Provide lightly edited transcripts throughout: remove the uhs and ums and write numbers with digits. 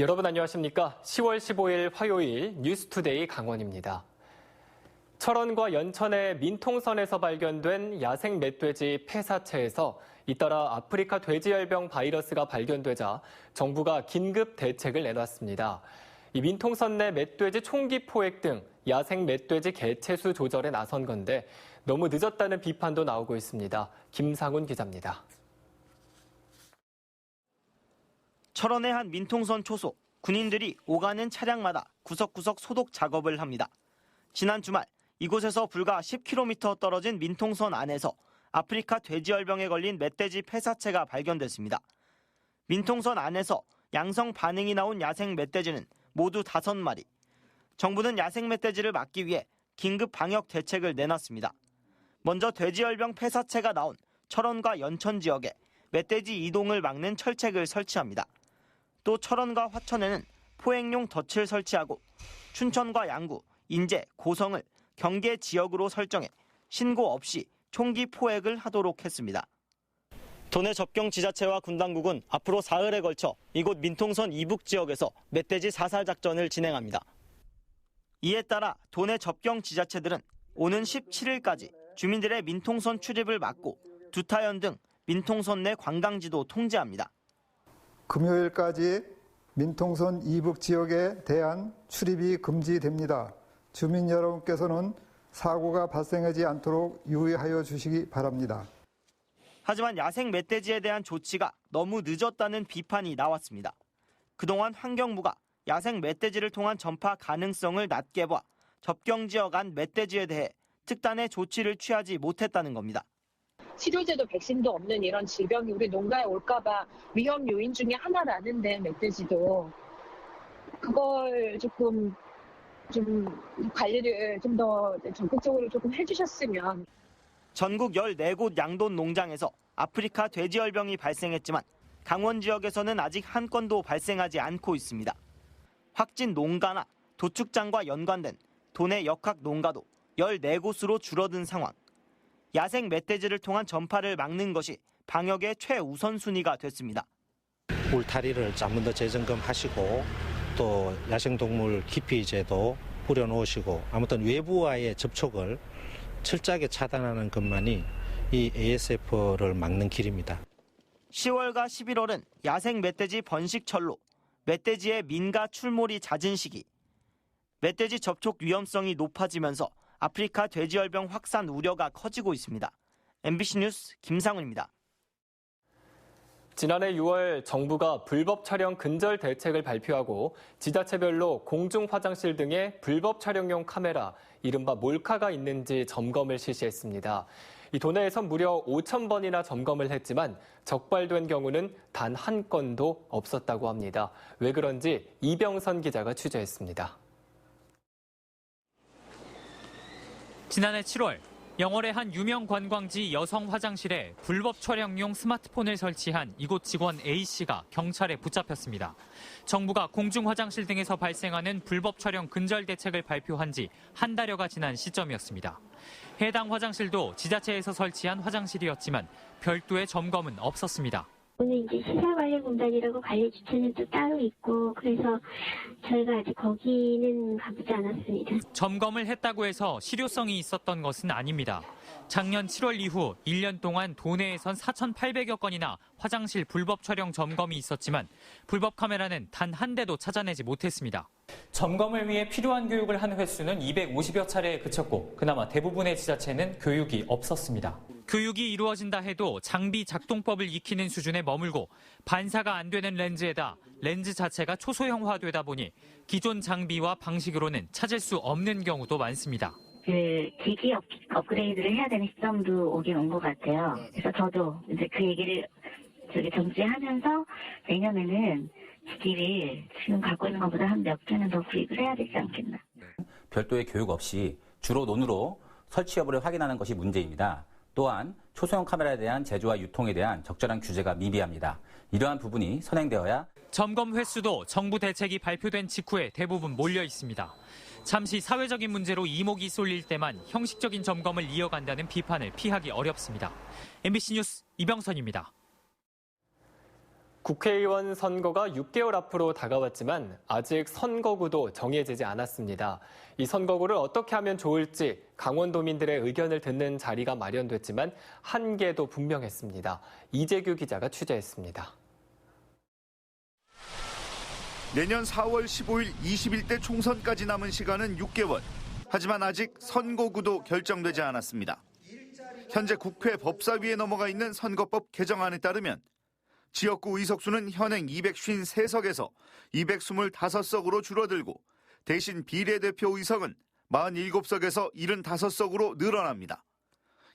여러분 안녕하십니까? 10월 15일 화요일 뉴스투데이 강원입니다. 철원과 연천의 민통선에서 발견된 야생 멧돼지 폐사체에서 잇따라 아프리카 돼지열병 바이러스가 발견되자 정부가 긴급 대책을 내놨습니다. 이 민통선 내 멧돼지 총기 포획 등 야생 멧돼지 개체수 조절에 나선 건데 너무 늦었다는 비판도 나오고 있습니다. 김상훈 기자입니다. 철원의 한 민통선 초소, 군인들이 오가는 차량마다 구석구석 소독 작업을 합니다. 지난 주말 이곳에서 불과 10km 떨어진 민통선 안에서 아프리카 돼지열병에 걸린 멧돼지 폐사체가 발견됐습니다. 민통선 안에서 양성 반응이 나온 야생 멧돼지는 모두 5마리. 정부는 야생 멧돼지를 막기 위해 긴급 방역 대책을 내놨습니다. 먼저 돼지열병 폐사체가 나온 철원과 연천 지역에 멧돼지 이동을 막는 철책을 설치합니다. 또 철원과 화천에는 포획용 덫을 설치하고 춘천과 양구, 인제, 고성을 경계 지역으로 설정해 신고 없이 총기 포획을 하도록 했습니다. 도내 접경 지자체와 군 당국은 앞으로 사흘에 걸쳐 이곳 민통선 이북 지역에서 멧돼지 사살 작전을 진행합니다. 이에 따라 도내 접경 지자체들은 오는 17일까지 주민들의 민통선 출입을 막고 두타연 등 민통선 내 관광지도 통제합니다. 금요일까지 민통선 이북 지역에 대한 출입이 금지됩니다. 주민 여러분께서는 사고가 발생하지 않도록 유의하여 주시기 바랍니다. 하지만 야생 멧돼지에 대한 조치가 너무 늦었다는 비판이 나왔습니다. 그동안 환경부가 야생 멧돼지를 통한 전파 가능성을 낮게 봐 접경 지역 안 멧돼지에 대해 특단의 조치를 취하지 못했다는 겁니다. 치료제도 백신도 없는 이런 질병이 우리 농가에 올까봐 위험 요인 중에 하나라는데 멧돼지도 그걸 좀 관리를 좀 더 적극적으로 조금 해주셨으면. 전국 14곳 양돈 농장에서 아프리카 돼지열병이 발생했지만 강원 지역에서는 아직 한 건도 발생하지 않고 있습니다. 확진 농가나 도축장과 연관된 도내 역학 농가도 14곳으로 줄어든 상황. 야생 멧돼지를 통한 전파를 막는 것이 방역의 최우선순위가 됐습니다. 울타리를 한 번 더 재점검하시고 또 야생동물 기피제도 뿌려놓으시고 아무튼 외부와의 접촉을 철저하게 차단하는 것만이 이 ASF를 막는 길입니다. 10월과 11월은 야생 멧돼지 번식철로 멧돼지의 민가 출몰이 잦은 시기. 멧돼지 접촉 위험성이 높아지면서 아프리카 돼지열병 확산 우려가 커지고 있습니다. MBC 뉴스 김상훈입니다. 지난해 6월 정부가 불법 촬영 근절 대책을 발표하고 지자체별로 공중 화장실 등의 불법 촬영용 카메라, 이른바 몰카가 있는지 점검을 실시했습니다. 이 도내에선 무려 5,000번이나 점검을 했지만 적발된 경우는 단 한 건도 없었다고 합니다. 왜 그런지 이병선 기자가 취재했습니다. 지난해 7월 영월의 한 유명 관광지 여성 화장실에 불법 촬영용 스마트폰을 설치한 이곳 직원 A씨가 경찰에 붙잡혔습니다. 정부가 공중 화장실 등에서 발생하는 불법 촬영 근절 대책을 발표한 지 한 달여가 지난 시점이었습니다. 해당 화장실도 지자체에서 설치한 화장실이었지만 별도의 점검은 없었습니다. 오늘 이제 시설관리공단이라고 관리 주체는 또 따로 있고 그래서 저희가 아직 거기는 가보지 않았습니다. 점검을 했다고 해서 실효성이 있었던 것은 아닙니다. 작년 7월 이후 1년 동안 도내에선 4,800여 건이나 화장실 불법 촬영 점검이 있었지만 불법 카메라는 단 한 대도 찾아내지 못했습니다. 점검을 위해 필요한 교육을 한 횟수는 250여 차례에 그쳤고 그나마 대부분의 지자체는 교육이 없었습니다. 교육이 이루어진다 해도 장비 작동법을 익히는 수준에 머물고 반사가 안 되는 렌즈에다 렌즈 자체가 초소형화되다 보니 기존 장비와 방식으로는 찾을 수 없는 경우도 많습니다. 기기 업그레이드를 해야 되는 시점도 오긴 온 것 같아요. 그래서 저도 이제 그 얘기를 정지하면서 내년에는 기기를 지금 갖고 있는 것보다 한 몇 개는 더 구입을 해야 되지 않겠나. 별도의 교육 없이 주로 논으로 설치 여부를 확인하는 것이 문제입니다. 또한 초소형 카메라에 대한 제조와 유통에 대한 적절한 규제가 미비합니다. 이러한 부분이 선행되어야 점검 횟수도 정부 대책이 발표된 직후에 대부분 몰려 있습니다. 잠시 사회적인 문제로 이목이 쏠릴 때만 형식적인 점검을 이어간다는 비판을 피하기 어렵습니다. MBC 뉴스 이병선입니다. 국회의원 선거가 6개월 앞으로 다가왔지만 아직 선거구도 정해지지 않았습니다. 이 선거구를 어떻게 하면 좋을지 강원도민들의 의견을 듣는 자리가 마련됐지만 한계도 분명했습니다. 이재규 기자가 취재했습니다. 내년 4월 15일 21대 총선까지 남은 시간은 6개월. 하지만 아직 선거구도 결정되지 않았습니다. 현재 국회 법사위에 넘어가 있는 선거법 개정안에 따르면 지역구 의석수는 현행 253석에서 225석으로 줄어들고 대신 비례대표 의석은 47석에서 75석으로 늘어납니다.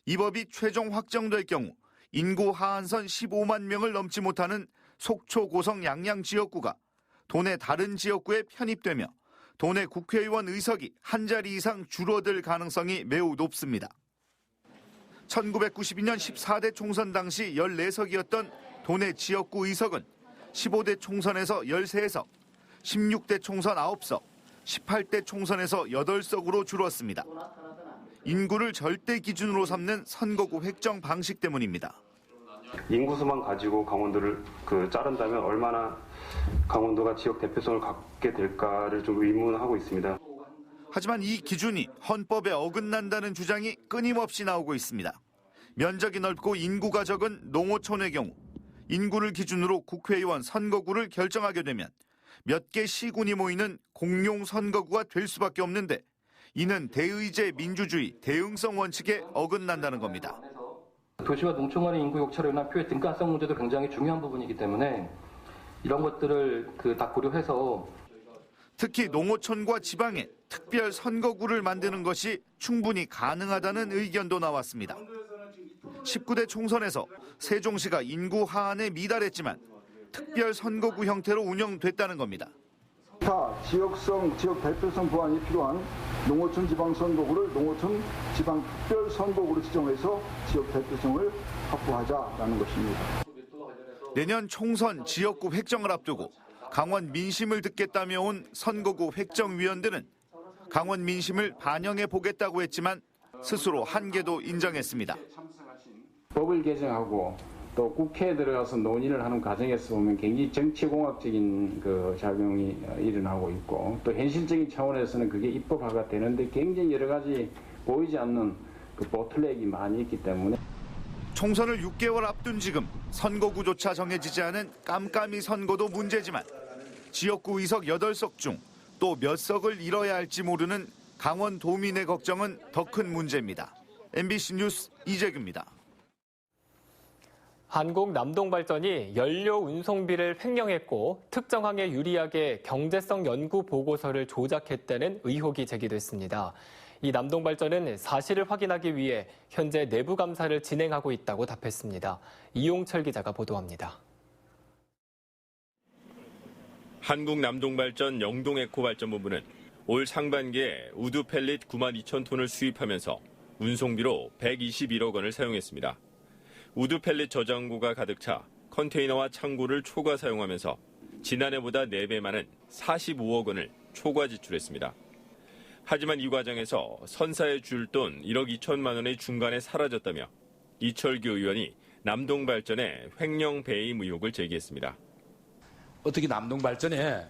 이 법이 최종 확정될 경우 인구 하한선 15만 명을 넘지 못하는 속초, 고성, 양양 지역구가 도내 다른 지역구에 편입되며 도내 국회의원 의석이 한 자리 이상 줄어들 가능성이 매우 높습니다. 1992년 14대 총선 당시 14석이었던 도내 지역구 의석은 15대 총선에서 13석, 16대 총선 9석, 18대 총선에서 8석으로 줄었습니다. 인구를 절대 기준으로 삼는 선거구 획정 방식 때문입니다. 인구수만 가지고 강원도를 자른다면 얼마나 강원도가 지역 대표성을 갖게 될까를 좀 의문하고 있습니다. 하지만 이 기준이 헌법에 어긋난다는 주장이 끊임없이 나오고 있습니다. 면적이 넓고 인구가 적은 농어촌의 경우 인구를 기준으로 국회의원 선거구를 결정하게 되면 몇 개 시군이 모이는 공용 선거구가 될 수밖에 없는데 이는 대의제 민주주의 대응성 원칙에 어긋난다는 겁니다. 도시와 농촌 간의 인구 격차로나 표의 등가성 문제도 굉장히 중요한 부분이기 때문에 이런 것들을 다 고려해서 특히 농어촌과 지방에 특별 선거구를 만드는 것이 충분히 가능하다는 의견도 나왔습니다. 19대 총선에서 세종시가 인구 하한에 미달했지만 특별 선거구 형태로 운영됐다는 겁니다. 지역성, 지역 대표성 보완이 필요한 농어촌 지방 선거구를 농어촌 지방 특별 선거구로 지정해서 지역 대표성을 확보하자라는 것입니다. 내년 총선 지역구 획정을 앞두고 강원 민심을 듣겠다며 온 선거구 획정위원들은 강원 민심을 반영해 보겠다고 했지만 스스로 한계도 인정했습니다. 법을 개정하고 또 국회에 들어가서 논의를 하는 과정에서 보면 굉장히 정치공학적인 작용이 일어나고 있고 또 현실적인 차원에서는 그게 입법화가 되는데 굉장히 여러 가지 보이지 않는 보틀렉이 많이 있기 때문에 총선을 6개월 앞둔 지금 선거구조차 정해지지 않은 깜깜이 선거도 문제지만 지역구 의석 8석 중 또 몇 석을 잃어야 할지 모르는 강원 도민의 걱정은 더 큰 문제입니다. MBC 뉴스 이재규입니다. 한국남동발전이 연료 운송비를 횡령했고 특정항에 유리하게 경제성 연구 보고서를 조작했다는 의혹이 제기됐습니다. 이 남동발전은 사실을 확인하기 위해 현재 내부 감사를 진행하고 있다고 답했습니다. 이용철 기자가 보도합니다. 한국남동발전 영동에코발전본부는 올 상반기에 우드 펠릿 9만 2천 톤을 수입하면서 운송비로 121억 원을 사용했습니다. 우드 펠릿 저장고가 가득 차 컨테이너와 창고를 초과 사용하면서 지난해보다 4배 많은 45억 원을 초과 지출했습니다. 하지만 이 과정에서 선사에 줄 돈 1억 2천만 원이 중간에 사라졌다며 이철규 의원이 남동발전에 횡령 배임 의혹을 제기했습니다. 어떻게 남동발전에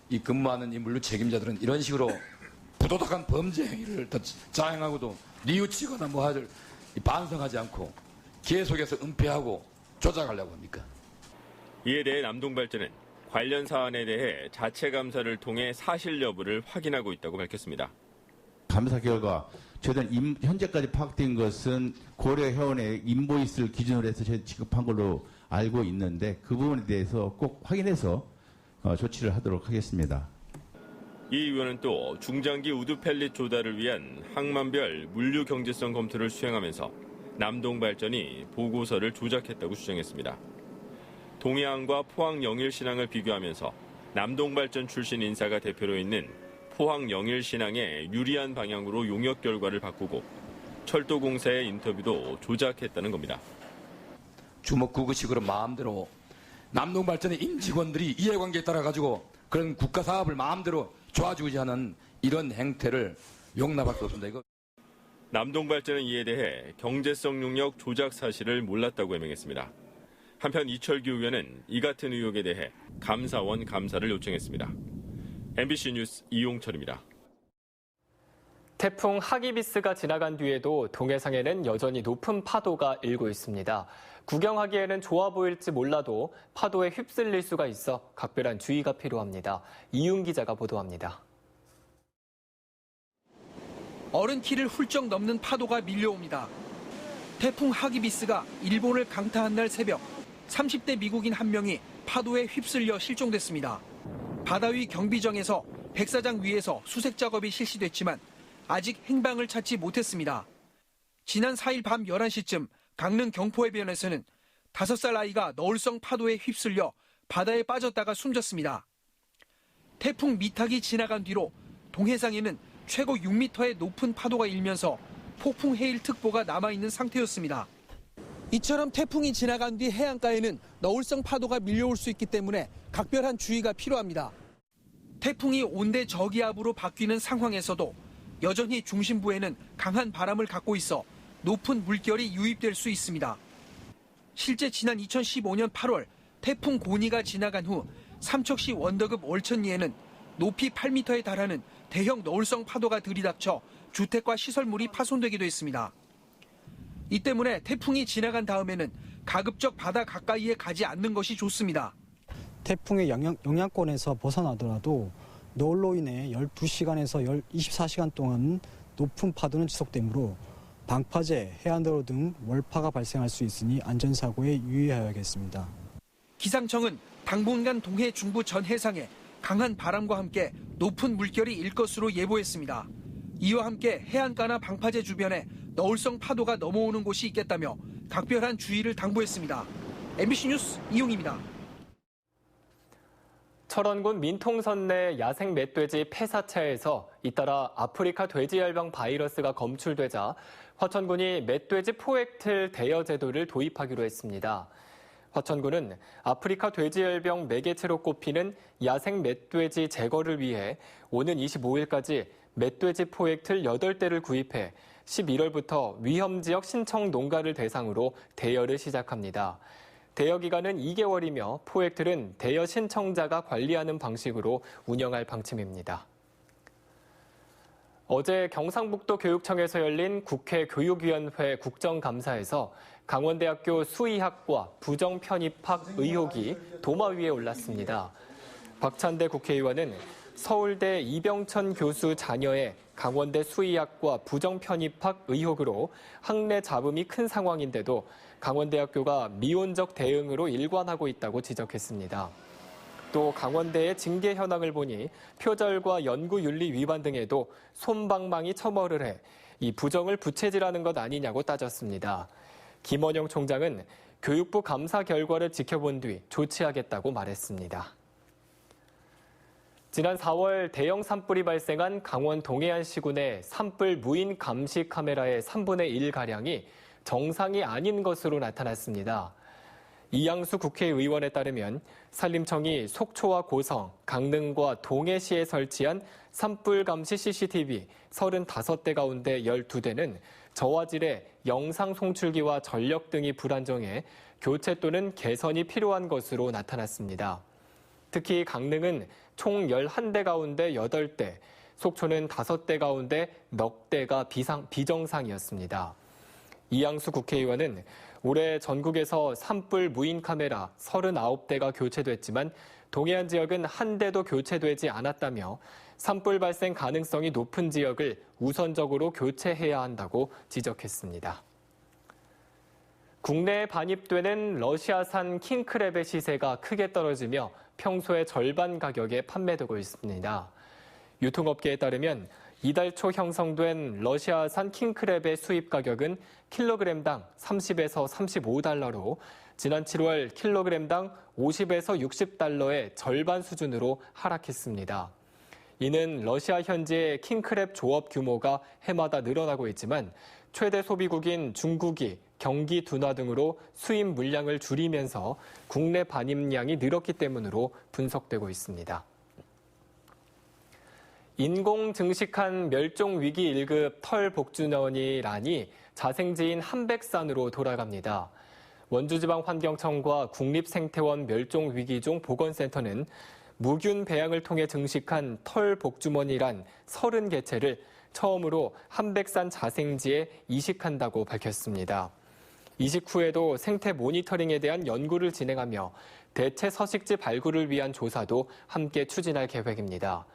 이 근무하는 이 물류 책임자들은 이런 식으로 부도덕한 범죄 행위를 더 자행하고도 뉘우치거나 반성하지 않고 계속해서 은폐하고 조작하려고 합니까? 이에 대해 남동발전은 관련 사안에 대해 자체 감사를 통해 사실 여부를 확인하고 있다고 밝혔습니다. 감사 결과 저희들은 현재까지 파악된 것은 고려회원의 인보이스를 기준으로 해서 지급한 걸로 알고 있는데 그 부분에 대해서 꼭 확인해서 조치를 하도록 하겠습니다. 이 의원은 또 중장기 우드 펠릿 조달을 위한 항만별 물류 경제성 검토를 수행하면서 남동발전이 보고서를 조작했다고 주장했습니다. 동해안과 포항 영일신항을 비교하면서 남동발전 출신 인사가 대표로 있는 포항 영일신항에 유리한 방향으로 용역 결과를 바꾸고 철도공사의 인터뷰도 조작했다는 겁니다. 주먹구구식으로 마음대로 남동발전의 임직원들이 이해관계에 따라 가지고 그런 국가 사업을 마음대로 좋아주지 않은 이런 행태를 용납할 수 없습니다. 이거. 남동발전은 이에 대해 경제성 용역 조작 사실을 몰랐다고 해명했습니다. 한편 이철규 의원은 이 같은 의혹에 대해 감사원 감사를 요청했습니다. MBC 뉴스 이용철입니다. 태풍 하기비스가 지나간 뒤에도 동해상에는 여전히 높은 파도가 일고 있습니다. 구경하기에는 좋아 보일지 몰라도 파도에 휩쓸릴 수가 있어 각별한 주의가 필요합니다. 이윤 기자가 보도합니다. 어른 키를 훌쩍 넘는 파도가 밀려옵니다. 태풍 하기비스가 일본을 강타한 날 새벽 30대 미국인 한 명이 파도에 휩쓸려 실종됐습니다. 바다 위 경비정에서 백사장 위에서 수색 작업이 실시됐지만 아직 행방을 찾지 못했습니다. 지난 4일 밤 11시쯤 강릉 경포해변에서는 5살 아이가 너울성 파도에 휩쓸려 바다에 빠졌다가 숨졌습니다. 태풍 미탁이 지나간 뒤로 동해상에는 최고 6m의 높은 파도가 일면서 폭풍 해일특보가 남아있는 상태였습니다. 이처럼 태풍이 지나간 뒤 해안가에는 너울성 파도가 밀려올 수 있기 때문에 각별한 주의가 필요합니다. 태풍이 온대 저기압으로 바뀌는 상황에서도 여전히 중심부에는 강한 바람을 갖고 있어 높은 물결이 유입될 수 있습니다. 실제 지난 2015년 8월 태풍 고니가 지나간 후 삼척시 원더급 월천리에는 높이 8m에 달하는 대형 너울성 파도가 들이닥쳐 주택과 시설물이 파손되기도 했습니다. 이 때문에 태풍이 지나간 다음에는 가급적 바다 가까이에 가지 않는 것이 좋습니다. 태풍의 영향권에서 벗어나더라도 너울로 인해 12시간에서 24시간 동안 높은 파도는 지속되므로 방파제, 해안도로 등 월파가 발생할 수 있으니 안전사고에 유의해야겠습니다. 기상청은 당분간 동해 중부 전 해상에 강한 바람과 함께 높은 물결이 일 것으로 예보했습니다. 이와 함께 해안가나 방파제 주변에 너울성 파도가 넘어오는 곳이 있겠다며 각별한 주의를 당부했습니다. MBC 뉴스 이용입니다. 철원군 민통선 내 야생 멧돼지 폐사체에서 잇따라 아프리카 돼지열병 바이러스가 검출되자 화천군이 멧돼지 포획틀 대여 제도를 도입하기로 했습니다. 화천군은 아프리카 돼지열병 매개체로 꼽히는 야생 멧돼지 제거를 위해 오는 25일까지 멧돼지 포획틀 8대를 구입해 11월부터 위험지역 신청 농가를 대상으로 대여를 시작합니다. 대여 기간은 2개월이며 포획틀은 대여 신청자가 관리하는 방식으로 운영할 방침입니다. 어제 경상북도 교육청에서 열린 국회 교육위원회 국정감사에서 강원대학교 수의학과 부정편입학 의혹이 도마 위에 올랐습니다. 박찬대 국회의원은 서울대 이병천 교수 자녀의 강원대 수의학과 부정편입학 의혹으로 학내 잡음이 큰 상황인데도 강원대학교가 미온적 대응으로 일관하고 있다고 지적했습니다. 또 강원대의 징계 현황을 보니 표절과 연구윤리 위반 등에도 솜방망이 첨언을 해 이 부정을 부채질하는 것 아니냐고 따졌습니다. 김원영 총장은 교육부 감사 결과를 지켜본 뒤 조치하겠다고 말했습니다. 지난 4월 대형 산불이 발생한 강원 동해안 시군의 산불 무인 감시 카메라의 3분의 1가량이 정상이 아닌 것으로 나타났습니다. 이양수 국회의원에 따르면 산림청이 속초와 고성, 강릉과 동해시에 설치한 산불 감시 CCTV 35대 가운데 12대는 저화질의 영상 송출기와 전력 등이 불안정해 교체 또는 개선이 필요한 것으로 나타났습니다. 특히 강릉은 총 11대 가운데 8대, 속초는 5대 가운데 넉 대가 비정상이었습니다. 이양수 국회의원은 올해 전국에서 산불 무인 카메라 39대가 교체됐지만 동해안 지역은 한 대도 교체되지 않았다며 산불 발생 가능성이 높은 지역을 우선적으로 교체해야 한다고 지적했습니다. 국내에 반입되는 러시아산 킹크랩의 시세가 크게 떨어지며 평소의 절반 가격에 판매되고 있습니다. 유통업계에 따르면 이달 초 형성된 러시아산 킹크랩의 수입 가격은 킬로그램당 30에서 35달러로 지난 7월 킬로그램당 50에서 60달러의 절반 수준으로 하락했습니다. 이는 러시아 현지의 킹크랩 조업 규모가 해마다 늘어나고 있지만 최대 소비국인 중국이 경기 둔화 등으로 수입 물량을 줄이면서 국내 반입량이 늘었기 때문으로 분석되고 있습니다. 인공 증식한 멸종위기 1급 털 복준어니 란이 자생지인 한백산으로 돌아갑니다. 원주지방환경청과 국립생태원 멸종위기종 보건센터는 무균 배양을 통해 증식한 털 복주머니란 30개체를 처음으로 한백산 자생지에 이식한다고 밝혔습니다. 이식 후에도 생태 모니터링에 대한 연구를 진행하며 대체 서식지 발굴을 위한 조사도 함께 추진할 계획입니다.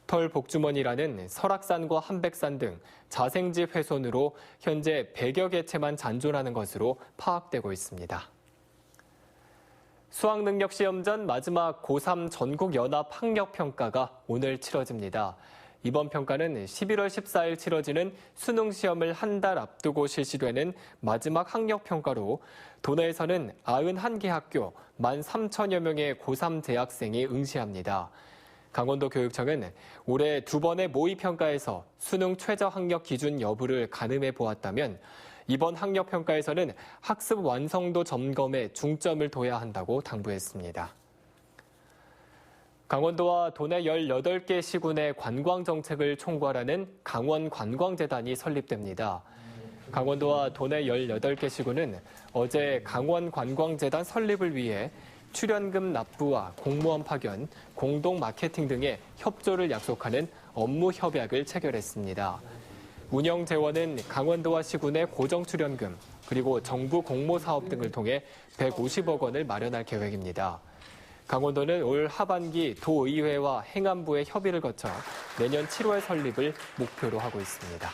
털 복주머니라는 설악산과 한백산 등 자생지 훼손으로 현재 100여 개체만 잔존하는 것으로 파악되고 있습니다. 수학능력시험전 마지막 고3 전국연합학력평가가 오늘 치러집니다. 이번 평가는 11월 14일 치러지는 수능시험을 한 달 앞두고 실시되는 마지막 학력평가로 도내에서는 91개 학교 13,000여 명의 고3 재학생이 응시합니다. 강원도 교육청은 올해 2번의 모의평가에서 수능 최저 학력 기준 여부를 가늠해 보았다면 이번 학력평가에서는 학습 완성도 점검에 중점을 둬야 한다고 당부했습니다. 강원도와 도내 18개 시군의 관광정책을 총괄하는 강원관광재단이 설립됩니다. 강원도와 도내 18개 시군은 어제 강원관광재단 설립을 위해 출연금 납부와 공무원 파견, 공동 마케팅 등의 협조를 약속하는 업무 협약을 체결했습니다. 운영 재원은 강원도와 시군의 고정 출연금, 그리고 정부 공모 사업 등을 통해 150억 원을 마련할 계획입니다. 강원도는 올 하반기 도의회와 행안부의 협의를 거쳐 내년 7월 설립을 목표로 하고 있습니다.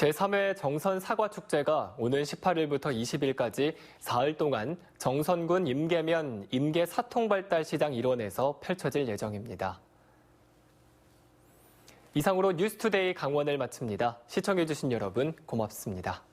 제3회 정선 사과축제가 오는 18일부터 20일까지 사흘 동안 정선군 임계면 임계 사통발달시장 일원에서 펼쳐질 예정입니다. 이상으로 뉴스투데이 강원을 마칩니다. 시청해주신 여러분 고맙습니다.